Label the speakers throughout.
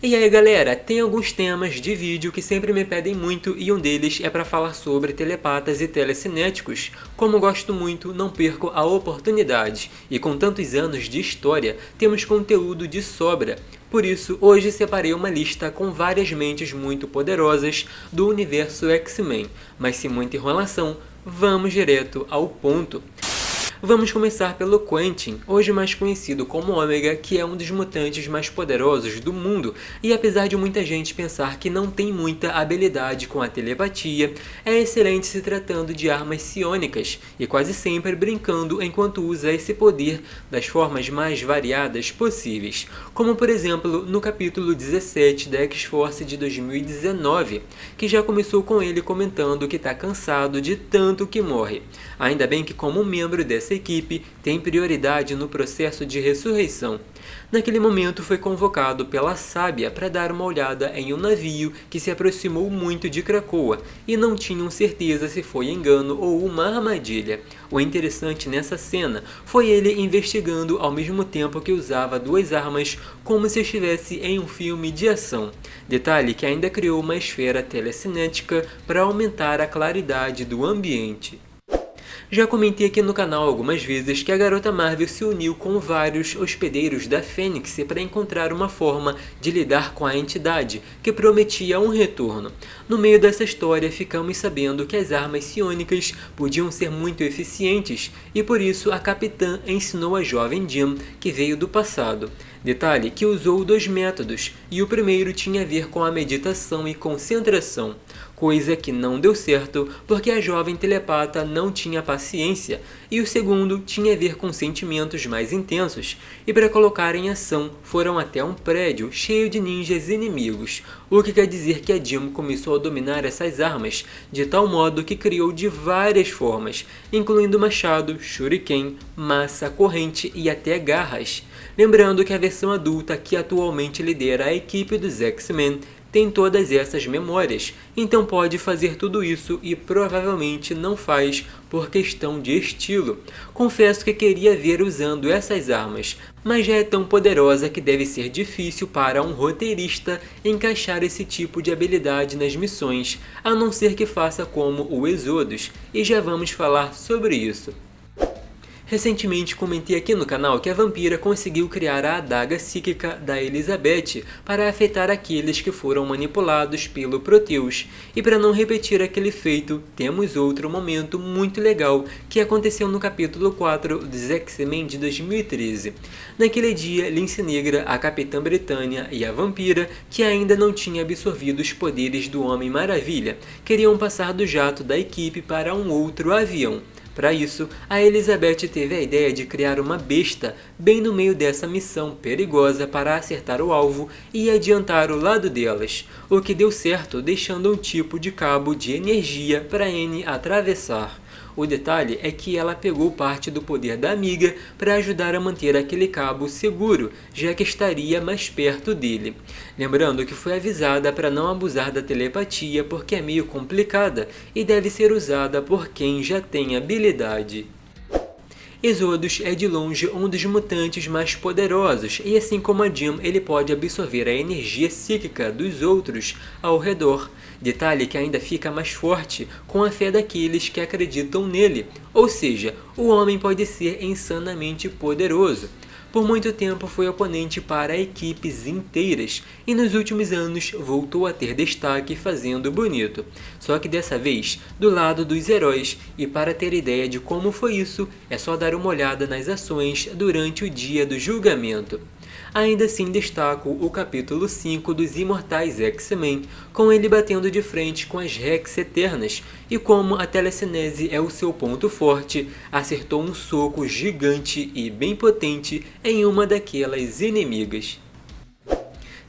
Speaker 1: E aí galera, tem alguns temas de vídeo que sempre me pedem muito e um deles é para falar sobre telepatas e telecinéticos. Como gosto muito, não perco a oportunidade. E com tantos anos de história, temos conteúdo de sobra. Por isso, hoje separei uma lista com várias mentes muito poderosas do universo X-Men. Mas sem muita enrolação, vamos direto ao ponto. Vamos começar pelo Quentin, hoje mais conhecido como Ômega, que é um dos mutantes mais poderosos do mundo, e apesar de muita gente pensar que não tem muita habilidade com a telepatia, é excelente se tratando de armas psiônicas, e quase sempre brincando enquanto usa esse poder das formas mais variadas possíveis, como por exemplo no capítulo 17 da X-Force de 2019, que já começou com ele comentando que está cansado de tanto que morre. Ainda bem que como membro dessa equipe tem prioridade no processo de ressurreição. Naquele momento foi convocado pela Sábia para dar uma olhada em um navio que se aproximou muito de Krakoa e não tinham certeza se foi engano ou uma armadilha. O interessante nessa cena foi ele investigando ao mesmo tempo que usava duas armas como se estivesse em um filme de ação. Detalhe que ainda criou uma esfera telecinética para aumentar a claridade do ambiente. Já comentei aqui no canal algumas vezes que a garota Marvel se uniu com vários hospedeiros da Fênix para encontrar uma forma de lidar com a entidade, que prometia um retorno. No meio dessa história, ficamos sabendo que as armas psiônicas podiam ser muito eficientes, e por isso a capitã ensinou a jovem Jean, que veio do passado. Detalhe que usou dois métodos, e o primeiro tinha a ver com a meditação e concentração, coisa que não deu certo porque a jovem telepata não tinha paciência, e o segundo tinha a ver com sentimentos mais intensos, e para colocar em ação foram até um prédio cheio de ninjas inimigos, o que quer dizer que a Jean começou a dominar essas armas de tal modo que criou de várias formas, incluindo machado, shuriken, massa, corrente e até garras. Lembrando que a versão adulta que atualmente lidera a equipe dos X-Men tem todas essas memórias, então pode fazer tudo isso e provavelmente não faz por questão de estilo. Confesso que queria ver usando essas armas, mas já é tão poderosa que deve ser difícil para um roteirista encaixar esse tipo de habilidade nas missões, a não ser que faça como o Exodus, e já vamos falar sobre isso. Recentemente comentei aqui no canal que a vampira conseguiu criar a adaga psíquica da Elizabeth para afetar aqueles que foram manipulados pelo Proteus. E para não repetir aquele feito, temos outro momento muito legal que aconteceu no capítulo 4 dos X-Men de 2013. Naquele dia, Lince Negra, a Capitã Britânia e a vampira, que ainda não tinha absorvido os poderes do Homem-Maravilha, queriam passar do jato da equipe para um outro avião. Para isso, a Elizabeth teve a ideia de criar uma besta bem no meio dessa missão perigosa para acertar o alvo e adiantar o lado delas, o que deu certo deixando um tipo de cabo de energia para Anne atravessar. O detalhe é que ela pegou parte do poder da amiga para ajudar a manter aquele cabo seguro, já que estaria mais perto dele. Lembrando que foi avisada para não abusar da telepatia porque é meio complicada e deve ser usada por quem já tem habilidade. Exodus é de longe um dos mutantes mais poderosos, e assim como a Jean, ele pode absorver a energia psíquica dos outros ao redor. Detalhe que ainda fica mais forte com a fé daqueles que acreditam nele, ou seja, o homem pode ser insanamente poderoso. Por muito tempo foi oponente para equipes inteiras e nos últimos anos voltou a ter destaque fazendo bonito. Só que dessa vez do lado dos heróis, e para ter ideia de como foi isso, é só dar uma olhada nas ações durante o dia do julgamento. Ainda assim destaco o capítulo 5 dos Imortais X-Men, com ele batendo de frente com as Rex Eternas, e como a telecinese é o seu ponto forte, acertou um soco gigante e bem potente em uma daquelas inimigas.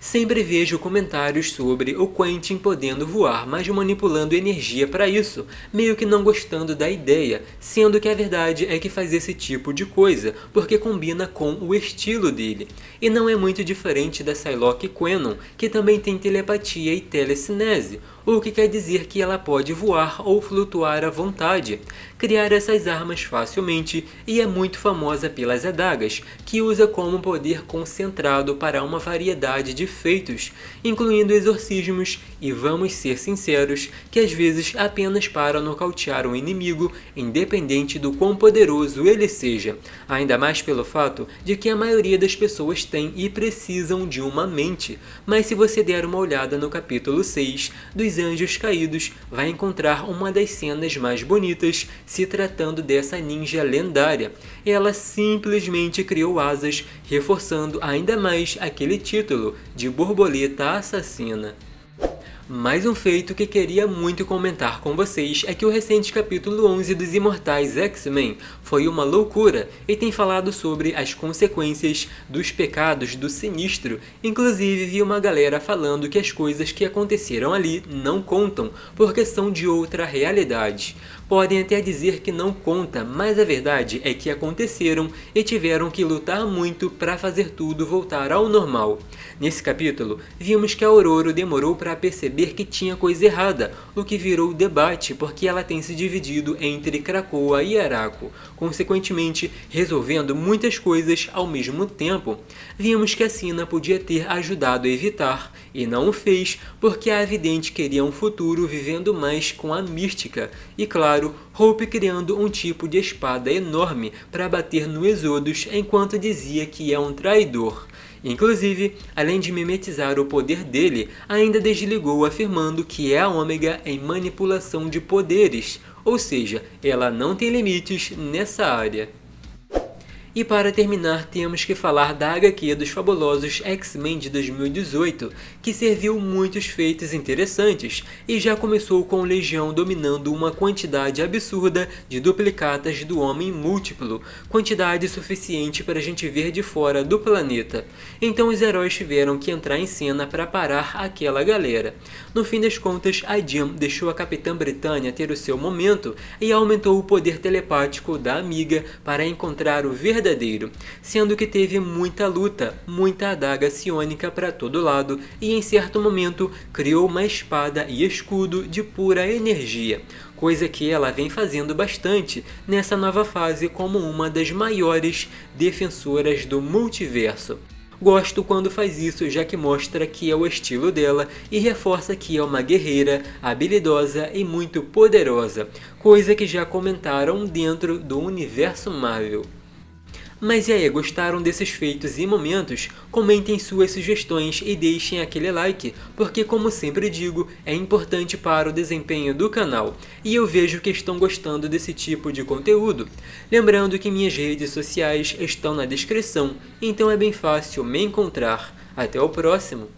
Speaker 1: Sempre vejo comentários sobre o Quentin podendo voar, mas manipulando energia para isso, meio que não gostando da ideia, sendo que a verdade é que faz esse tipo de coisa, porque combina com o estilo dele. E não é muito diferente da Psylocke Quenon, que também tem telepatia e telecinese, o que quer dizer que ela pode voar ou flutuar à vontade. criar essas armas facilmente e é muito famosa pelas adagas, que usa como poder concentrado para uma variedade de feitos, incluindo exorcismos e, vamos ser sinceros, que às vezes apenas para nocautear um inimigo, independente do quão poderoso ele seja, ainda mais pelo fato de que a maioria das pessoas tem e precisam de uma mente. Mas se você der uma olhada no capítulo 6 dos Anjos Caídos, vai encontrar uma das cenas mais bonitas se tratando dessa ninja lendária. Ela simplesmente criou asas, reforçando ainda mais aquele título de borboleta assassina. Mais um feito que queria muito comentar com vocês é que o recente capítulo 11 dos Imortais X-Men foi uma loucura e tem falado sobre as consequências dos pecados do Sinistro. Inclusive vi uma galera falando que as coisas que aconteceram ali não contam porque são de outra realidade. Podem até dizer que não conta, mas a verdade é que aconteceram e tiveram que lutar muito para fazer tudo voltar ao normal. Nesse capítulo, vimos que a Ororo demorou para perceber que tinha coisa errada, o que virou debate porque ela tem se dividido entre Krakoa e Araco, consequentemente resolvendo muitas coisas ao mesmo tempo. Vimos que a Sina podia ter ajudado a evitar, e não o fez porque a Vidente queria um futuro vivendo mais com a mística, e claro, Hope criando um tipo de espada enorme para bater no Exodus enquanto dizia que é um traidor. Inclusive, além de mimetizar o poder dele, ainda desligou afirmando que é a Ômega em manipulação de poderes, ou seja, ela não tem limites nessa área. E para terminar, temos que falar da HQ dos fabulosos X-Men de 2018, que serviu muitos feitos interessantes e já começou com Legião dominando uma quantidade absurda de duplicatas do Homem Múltiplo, quantidade suficiente para a gente ver de fora do planeta. Então os heróis tiveram que entrar em cena para parar aquela galera. No fim das contas, a Jean deixou a Capitã Britânia ter o seu momento e aumentou o poder telepático da amiga para encontrar o verdadeiro, sendo que teve muita luta, muita adaga psiônica para todo lado e em certo momento criou uma espada e escudo de pura energia, coisa que ela vem fazendo bastante nessa nova fase como uma das maiores defensoras do multiverso. Gosto quando faz isso, já que mostra que é o estilo dela e reforça que é uma guerreira, habilidosa e muito poderosa, coisa que já comentaram dentro do universo Marvel. Mas e aí, gostaram desses feitos e momentos? Comentem suas sugestões e deixem aquele like, porque como sempre digo, é importante para o desempenho do canal, e eu vejo que estão gostando desse tipo de conteúdo. Lembrando que minhas redes sociais estão na descrição, então é bem fácil me encontrar. Até o próximo!